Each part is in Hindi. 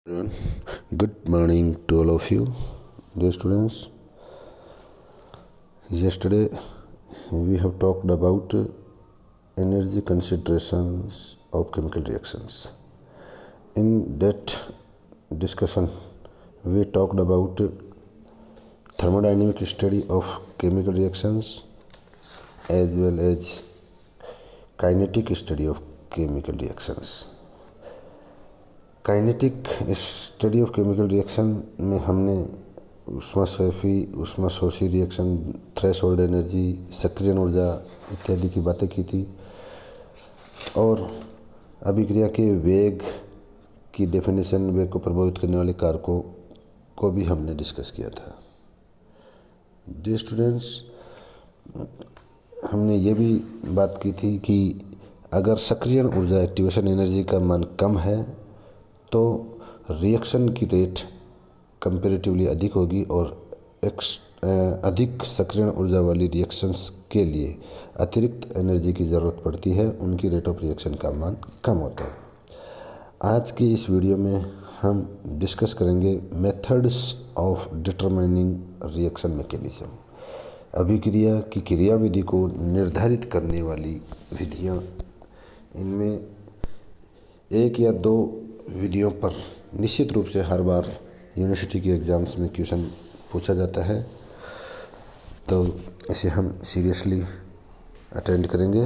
Everyone, good morning to all of you, dear students. Yesterday we have talked about energy concentrations of chemical reactions. In that discussion, we talked about thermodynamic study of chemical reactions as well as kinetic study of chemical reactions. Kinetic study of chemical reaction में हमने ऊष्माशोषी रिएक्शन, थ्रेशोल्ड एनर्जी, सक्रियण ऊर्जा इत्यादि की बातें की थी और अभिक्रिया के वेग की डेफिनेशन, वेग को प्रभावित करने वाले कारकों को भी हमने डिस्कस किया था। डियर स्टूडेंट्स, हमने ये भी बात की थी कि अगर सक्रियण ऊर्जा, एक्टिवेशन एनर्जी का मान कम है तो रिएक्शन की रेट कंपैरेटिवली अधिक होगी और अधिक सक्रियण ऊर्जा वाली रिएक्शंस के लिए अतिरिक्त एनर्जी की ज़रूरत पड़ती है, उनकी रेट ऑफ रिएक्शन का मान कम होता है। आज की इस वीडियो में हम डिस्कस करेंगे methods of determining reaction mechanism, अभिक्रिया की क्रियाविधि को निर्धारित करने वाली विधियाँ। इनमें एक या दो विधियों पर निश्चित रूप से हर बार यूनिवर्सिटी के एग्ज़ाम्स में क्वेश्चन पूछा जाता है, तो इसे हम सीरियसली अटेंड करेंगे।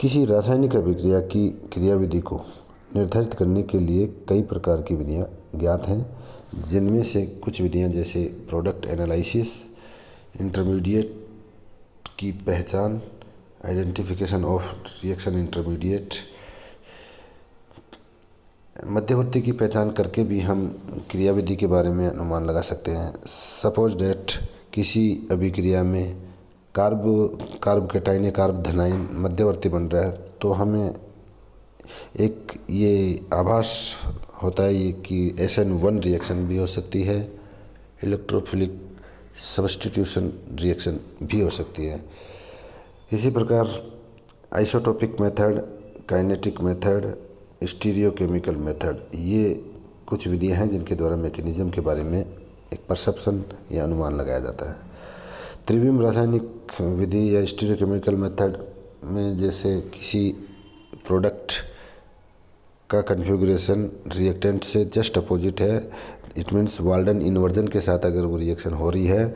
किसी रासायनिक अभिक्रिया की क्रियाविधि को निर्धारित करने के लिए कई प्रकार की विधियाँ ज्ञात हैं, जिनमें से कुछ विधियाँ जैसे प्रोडक्ट एनालिसिस, इंटरमीडिएट की पहचान, आइडेंटिफिकेशन ऑफ रिएक्शन इंटरमीडिएट, मध्यवर्ती की पहचान करके भी हम क्रियाविधि के बारे में अनुमान लगा सकते हैं। सपोज डेट किसी अभिक्रिया में कार्ब कैटाइन या कार्ब धनाइन मध्यवर्ती बन रहा है, तो हमें एक ये आभास होता है ये कि SN1 रिएक्शन भी हो सकती है, इलेक्ट्रोफिलिक सब्स्टिट्यूशन रिएक्शन भी हो सकती है। इसी प्रकार isotopic method, kinetic method, stereochemical method, ये कुछ विधियां हैं जिनके द्वारा मैकेनिज्म के बारे में एक परसेप्शन या अनुमान लगाया जाता है। त्रिविम रासायनिक विधि या स्टीरियोकेमिकल मेथड में जैसे किसी प्रोडक्ट का कन्फिगरेशन रिएक्टेंट से जस्ट अपोजिट है, इट मीन्स वाल्डन इन्वर्जन के साथ अगर वो रिएक्शन हो रही है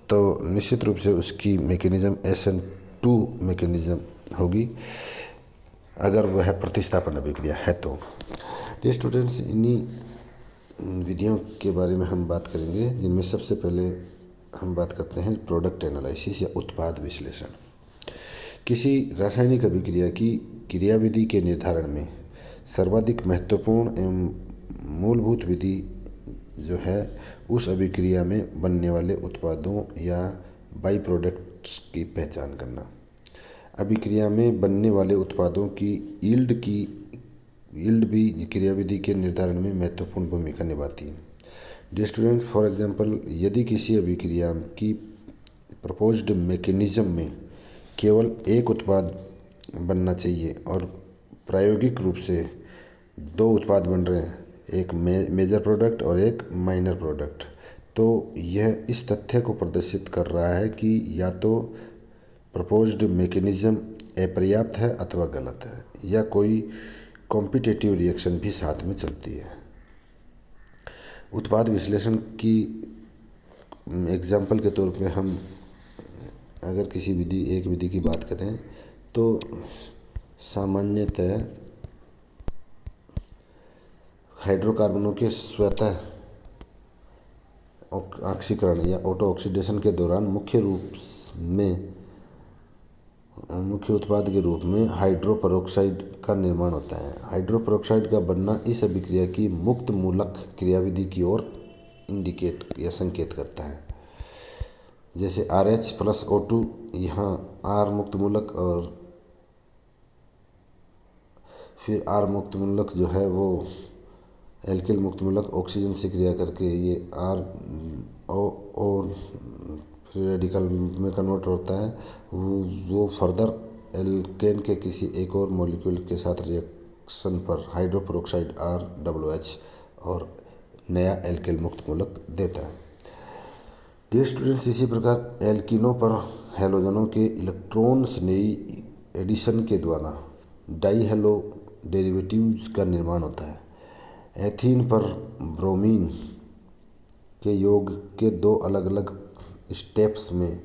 तो निश्चित रूप से उसकी मैकेनिज्म SN2 मैकेनिज्म होगी, अगर वह प्रतिस्थापन अभिक्रिया है तो। डियर स्टूडेंट्स, इन्हीं विधियों के बारे में हम बात करेंगे, जिनमें सबसे पहले हम बात करते हैं प्रोडक्ट एनालिसिस या उत्पाद विश्लेषण। किसी रासायनिक अभिक्रिया की क्रियाविधि के निर्धारण में सर्वाधिक महत्वपूर्ण एवं मूलभूत विधि जो है उस अभिक्रिया में बनने वाले उत्पादों या बाई प्रोडक्ट्स की पहचान करना। अभिक्रिया में बनने वाले उत्पादों की यील्ड भी क्रियाविधि के निर्धारण में महत्वपूर्ण भूमिका निभाती है। डियर स्टूडेंट्स, फॉर एग्जांपल, यदि किसी अभिक्रिया की प्रपोज्ड मैकेनिज्म में केवल एक उत्पाद बनना चाहिए और प्रायोगिक रूप से दो उत्पाद बन रहे हैं, एक मेजर प्रोडक्ट और एक माइनर प्रोडक्ट, तो यह इस तथ्य को प्रदर्शित कर रहा है कि या तो प्रपोज्ड मैकेनिज्म अपर्याप्त है अथवा गलत है, या कोई कॉम्पिटिटिव रिएक्शन भी साथ में चलती है। उत्पाद विश्लेषण की एग्जाम्पल के तौर पे हम अगर एक विधि की बात करें तो सामान्यतः हाइड्रोकार्बनों के स्वतः ऑक्सीकरण या ऑटो ऑक्सीडेशन के दौरान मुख्य उत्पाद के रूप में हाइड्रोपरऑक्साइड का निर्माण होता है। हाइड्रोपरऑक्साइड का बनना इस अभिक्रिया की मुक्त मूलक क्रियाविधि की ओर इंडिकेट या संकेत करता है। जैसे RH + O2, यहाँ R मुक्त मूलक और फिर R मुक्त मूलक जो है वो एल्किल मुक्त मूलक ऑक्सीजन से क्रिया करके ये R फ्री रेडिकल में कन्वर्ट होता है, वो फर्दर एल्केन के किसी एक और मॉलिक्यूल के साथ रिएक्शन पर हाइड्रोपरऑक्साइड ROH और नया एल्केल मुक्त मूलक देता है। डियर स्टूडेंट्स, इसी प्रकार एल्कीनों पर हैलोजनों के इलेक्ट्रॉन स्नेही एडिशन के द्वारा डाई हेलो डेरिवेटिव्स का निर्माण होता है। एथीन पर ब्रोमीन के योग के दो अलग अलग स्टेप्स में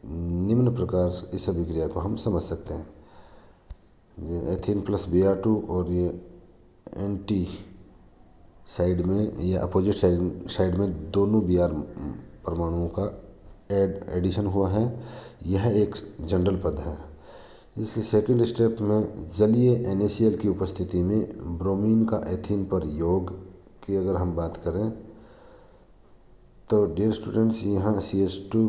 निम्न प्रकार इस अभिक्रिया को हम समझ सकते हैं। ये एथीन प्लस Br2 और ये एंटी साइड में या अपोजिट साइड में दोनों Br परमाणुओं का एडिशन हुआ है। यह एक जनरल पद है। इसके सेकंड स्टेप में जलीय NaCl की उपस्थिति में ब्रोमीन का एथीन पर योग की अगर हम बात करें तो डियर स्टूडेंट्स, यहाँ CH2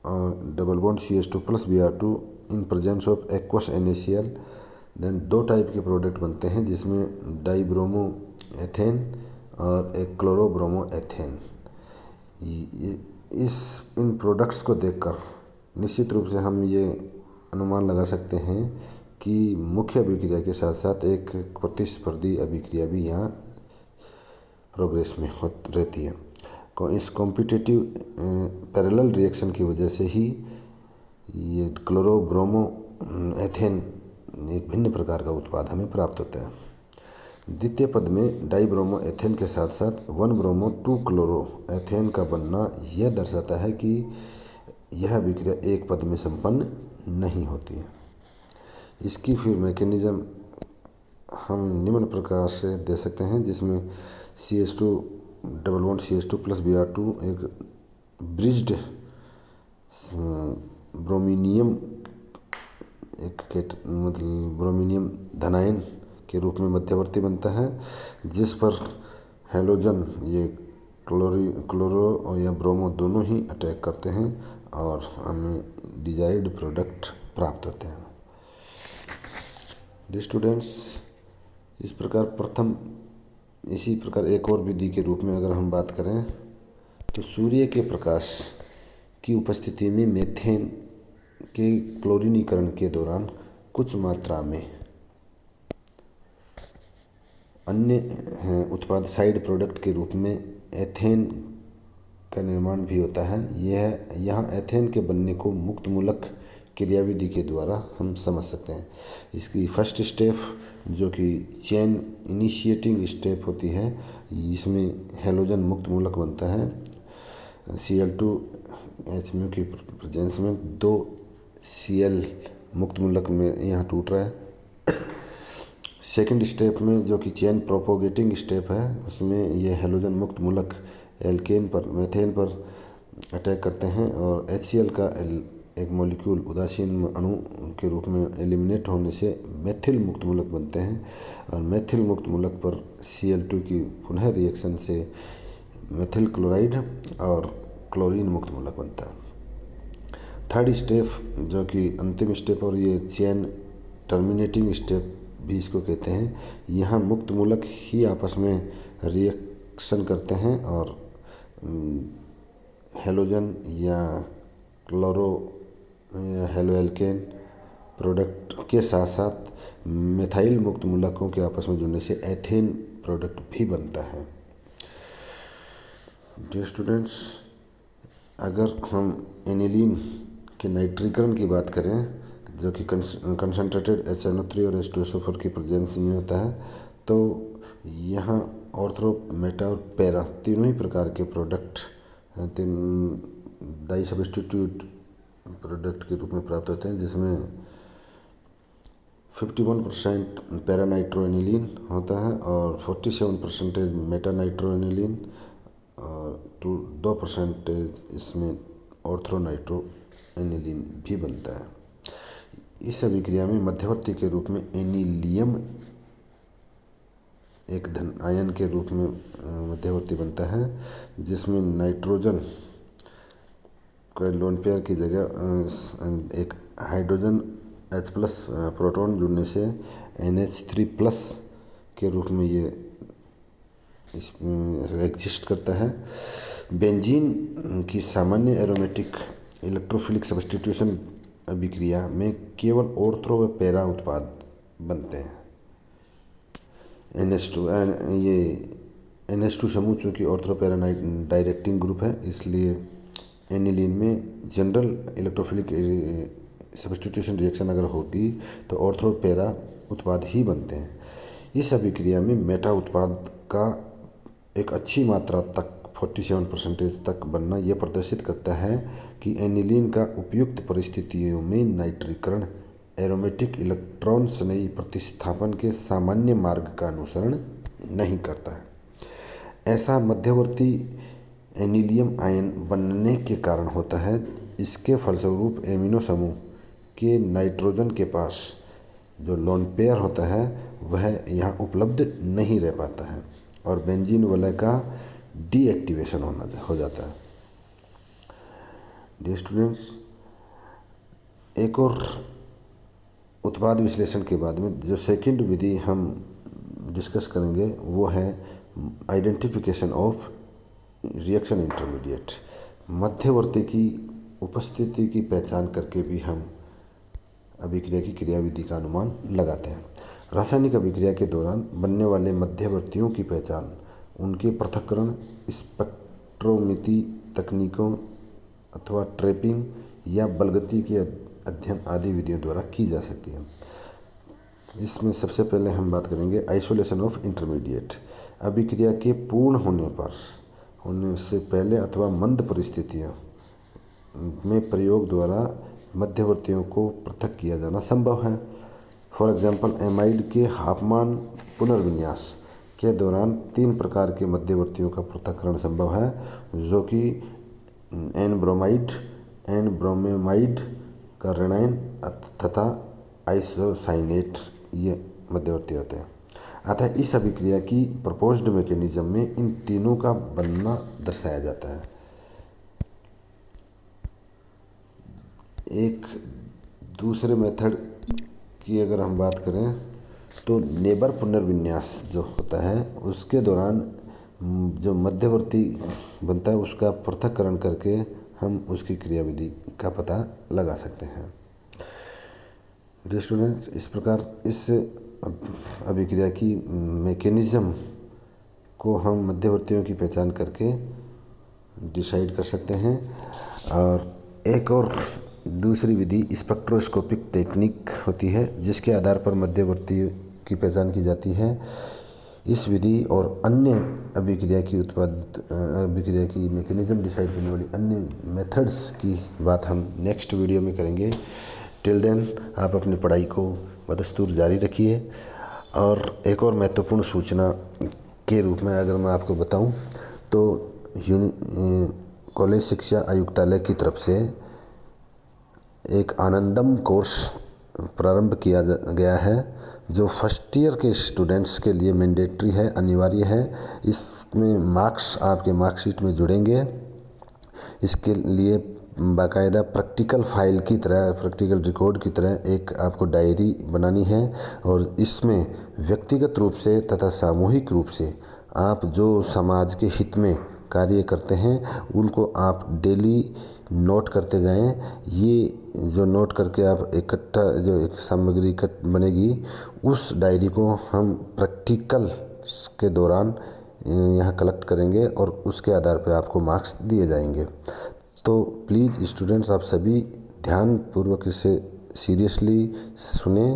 और double bond CH2 plus Br2 in presence of aqueous NaCl then दो टाइप के प्रोडक्ट बनते हैं जिसमें डाईब्रोमो एथेन और एक क्लोरोब्रोमो एथेन। इन प्रोडक्ट्स को देखकर निश्चित रूप से हम ये अनुमान लगा सकते हैं कि मुख्य अभिक्रिया के साथ साथ एक प्रतिस्पर्धी अभिक्रिया भी यहाँ प्रोग्रेस में रहती है। इस कॉम्पिटिटिव पैरेलल रिएक्शन की वजह से ही ये क्लोरोब्रोमो एथेन एक भिन्न प्रकार का उत्पाद हमें प्राप्त होता है। द्वितीय पद में डाईब्रोमो एथेन के साथ साथ 1 ब्रोमो 2 क्लोरो एथेन का बनना यह दर्शाता है कि यह अभिक्रिया एक पद में संपन्न नहीं होती है। इसकी फिर मैकेनिज्म हम निम्न प्रकार से दे सकते हैं जिसमें CH2 double bond CH2 plus Br2 एक ब्रिज्ड ब्रोमीनियम मतलब ब्रोमीनियम धनायन के रूप में मध्यवर्ती बनता है जिस पर हैलोजन ये क्लोरो और या ब्रोमो दोनों ही अटैक करते हैं और हमें डिजायर्ड प्रोडक्ट प्राप्त होते हैं। डियर स्टूडेंट्स, इस प्रकार इसी प्रकार एक और विधि के रूप में अगर हम बात करें तो सूर्य के प्रकाश की उपस्थिति में मेथेन के क्लोरीनीकरण के दौरान कुछ मात्रा में अन्य उत्पाद साइड प्रोडक्ट के रूप में एथेन का निर्माण भी होता है। यहाँ एथेन के बनने को मुक्त मूलक क्रियाविधि के द्वारा हम समझ सकते हैं। इसकी फर्स्ट स्टेप जो कि चेन इनिशिएटिंग स्टेप होती है, इसमें हैलोजन मुक्त मूलक बनता है। Cl2H की प्रेजेंस में 2 Cl मुक्त मूलक में यहाँ टूट रहा है। सेकंड स्टेप में जो कि चेन प्रोपोगेटिंग स्टेप है उसमें ये हैलोजन मुक्त मूलक मेथेन पर अटैक करते हैं और HCl का एक मॉलिक्यूल उदासीन अणु के रूप में एलिमिनेट होने से मेथिल मुक्त मूलक बनते हैं और मेथिल मुक्त मूलक पर Cl2 की पुनः रिएक्शन से मेथिल क्लोराइड और क्लोरीन मुक्त मूलक बनता है। थर्ड स्टेप जो कि अंतिम स्टेप और ये चेन टर्मिनेटिंग स्टेप भी इसको कहते हैं, यहाँ मुक्त मूलक ही आपस में रिएक्शन करते हैं और हैलोजन या क्लोरो या हेलोएल्केन प्रोडक्ट के साथ साथ मिथाइल मुक्त मूलकों के आपस में जुड़ने से एथेन प्रोडक्ट भी बनता है। डियर स्टूडेंट्स, अगर हम एनिलीन के नाइट्रीकरण की बात करें जो कि कंसनट्रेटेड HNO3 और H2SO4 की प्रेजेंस में होता है तो यहाँ ऑर्थो मेटा और पैरा तीनों ही प्रकार के प्रोडक्ट डाई सब्स्टिट्यूट प्रोडक्ट के रूप में प्राप्त होते हैं जिसमें 51% पैरा नाइट्रोएनिलीन होता है और 47% मेटा नाइट्रोएनिलीन और 2% इसमें ऑर्थो नाइट्रोएनिलीन भी बनता है। इस अभिक्रिया में मध्यवर्ती के रूप में एनिलियम एक धन आयन के रूप में मध्यवर्ती बनता है जिसमें नाइट्रोजन को लोन पेयर की जगह एक हाइड्रोजन H+ प्रोटॉन जुड़ने से NH3+ के रूप में ये इसमें एग्जिस्ट करता है। बेंजीन की सामान्य एरोमेटिक इलेक्ट्रोफिलिक सब्स्टिट्यूशन अभिक्रिया में केवल ऑर्थो व पैरा उत्पाद बनते हैं। NH2 ये NH2 समूह चूँकि ऑर्थोपैरा डायरेक्टिंग ग्रुप है, इसलिए एनिलीन में जनरल इलेक्ट्रोफिलिक सब्स्टिट्यूशन रिएक्शन अगर होगी तो ऑर्थोपैरा उत्पाद ही बनते हैं। इस अभिक्रिया में मेटा उत्पाद का एक अच्छी मात्रा तक 47% तक बनना यह प्रदर्शित करता है कि एनिलीन का उपयुक्त परिस्थितियों में नाइट्रीकरण एरोमेटिक इलेक्ट्रॉन स्नेही प्रतिस्थापन के सामान्य मार्ग का अनुसरण नहीं करता है। ऐसा मध्यवर्ती एनिलियम आयन बनने के कारण होता है। इसके फलस्वरूप एमिनो समूह के नाइट्रोजन के पास जो लोन पेयर होता है वह यहाँ उपलब्ध नहीं रह पाता है और बेंजीन वलय का डीएक्टिवेशन हो जाता है। डियर स्टूडेंट्स, एक और उत्पाद विश्लेषण के बाद में जो सेकंड विधि हम डिस्कस करेंगे वो है आइडेंटिफिकेशन ऑफ रिएक्शन इंटरमीडिएट। मध्यवर्ती की उपस्थिति की पहचान करके भी हम अभिक्रिया की क्रियाविधि का अनुमान लगाते हैं। रासायनिक अभिक्रिया के दौरान बनने वाले मध्यवर्तियों की पहचान उनके पृथक्करण, स्पेक्ट्रोमिति तकनीकों अथवा ट्रैपिंग या बलगति के अध्ययन आदि विधियों द्वारा की जा सकती है। इसमें सबसे पहले हम बात करेंगे आइसोलेशन ऑफ इंटरमीडिएट। अभिक्रिया के पूर्ण होने से पहले अथवा मंद परिस्थितियों में प्रयोग द्वारा मध्यवर्तियों को पृथक किया जाना संभव है। फॉर एग्जांपल, एमाइड के हाफमान पुनर्विन्यास के दौरान 3 प्रकार के मध्यवर्तियों का पृथक्करण संभव है, जो कि एन ब्रोमाइड, एन ब्रोमेमाइड का ऋणायन तथा आइसोसाइनेट ये मध्यवर्ती होते हैं। अतः इस अभिक्रिया की प्रपोज्ड मैकेनिज्म में इन तीनों का बनना दर्शाया जाता है। एक दूसरे मेथड की अगर हम बात करें तो नेबर पुनर्विन्यास जो होता है उसके दौरान जो मध्यवर्ती बनता है उसका पृथक्करण करके हम उसकी क्रियाविधि का पता लगा सकते हैं। डियर स्टूडेंट्स, इस प्रकार इस अभिक्रिया की मैकेनिज्म को हम मध्यवर्तियों की पहचान करके डिसाइड कर सकते हैं। और एक और दूसरी विधि स्पेक्ट्रोस्कोपिक टेक्निक होती है जिसके आधार पर मध्यवर्ती की पहचान की जाती है। इस विधि और अन्य अभिक्रिया की मैकेनिज्म डिसाइड करने वाली अन्य मेथड्स की बात हम नेक्स्ट वीडियो में करेंगे। टिल देन आप अपनी पढ़ाई को बदस्तूर जारी रखिए। और एक और महत्वपूर्ण सूचना के रूप में अगर मैं आपको बताऊं तो कॉलेज शिक्षा आयुक्तालय की तरफ से एक आनंदम कोर्स प्रारंभ किया गया है जो फर्स्ट ईयर के स्टूडेंट्स के लिए मैंडेटरी है, अनिवार्य है। इसमें मार्क्स आपके मार्कशीट में जुड़ेंगे। इसके लिए बाकायदा प्रैक्टिकल फाइल की तरह, प्रैक्टिकल रिकॉर्ड की तरह एक आपको डायरी बनानी है और इसमें व्यक्तिगत रूप से तथा सामूहिक रूप से आप जो समाज के हित में कार्य करते हैं उनको आप डेली नोट करते जाएं। ये जो नोट करके आप इकट्ठा जो एक सामग्री बनेगी उस डायरी को हम प्रैक्टिकल के दौरान यहाँ कलेक्ट करेंगे और उसके आधार पर आपको मार्क्स दिए जाएंगे। तो प्लीज़ स्टूडेंट्स, आप सभी ध्यानपूर्वक इसे सीरियसली सुने,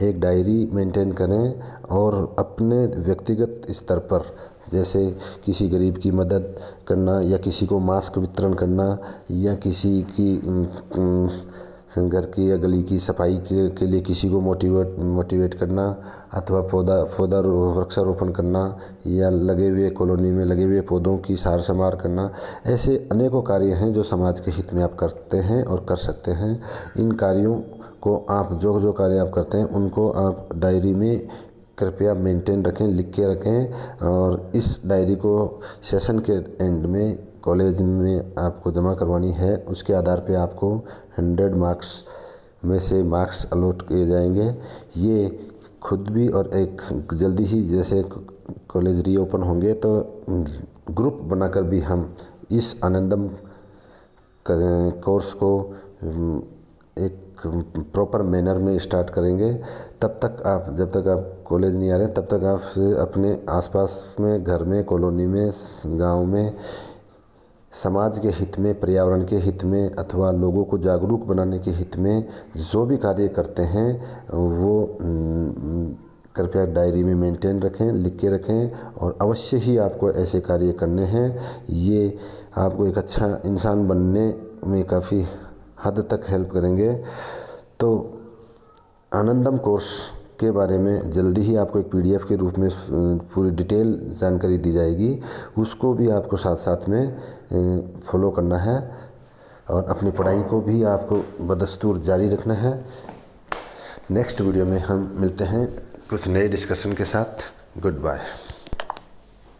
एक डायरी मेंटेन करें और अपने व्यक्तिगत स्तर पर जैसे किसी गरीब की मदद करना या किसी को मास्क वितरण करना या किसी की घर की या गली की सफाई के लिए किसी को मोटिवेट करना अथवा पौधा वृक्षारोपण करना या लगे हुए कॉलोनी में लगे हुए पौधों की सार संभाल करना, ऐसे अनेकों कार्य हैं जो समाज के हित में आप करते हैं और कर सकते हैं। इन कार्यों को आप जो कार्य आप करते हैं उनको आप डायरी में कृपया मेंटेन रखें, लिख के रखें और इस डायरी को सेशन के एंड में कॉलेज में आपको जमा करवानी है। उसके आधार पे आपको 100 मार्क्स में से मार्क्स अलॉट किए जाएंगे। ये खुद भी और एक जल्दी ही जैसे कॉलेज रीओपन होंगे तो ग्रुप बनाकर भी हम इस आनंदम कोर्स को एक प्रॉपर मैनर में स्टार्ट करेंगे। जब तक आप कॉलेज नहीं आ रहे तब तक आप अपने आसपास में, घर में, कॉलोनी में, गांव में, समाज के हित में, पर्यावरण के हित में अथवा लोगों को जागरूक बनाने के हित में जो भी कार्य करते हैं वो कृपया डायरी में मेंटेन रखें, लिख के रखें और अवश्य ही आपको ऐसे कार्य करने हैं। ये आपको एक अच्छा इंसान बनने में काफ़ी हद तक हेल्प करेंगे। तो आनंदम कोर्स के बारे में जल्दी ही आपको एक PDF के रूप में पूरी डिटेल जानकारी दी जाएगी, उसको भी आपको साथ साथ में फॉलो करना है और अपनी पढ़ाई को भी आपको बदस्तूर जारी रखना है। नेक्स्ट वीडियो में हम मिलते हैं कुछ नए डिस्कशन के साथ। Good bye.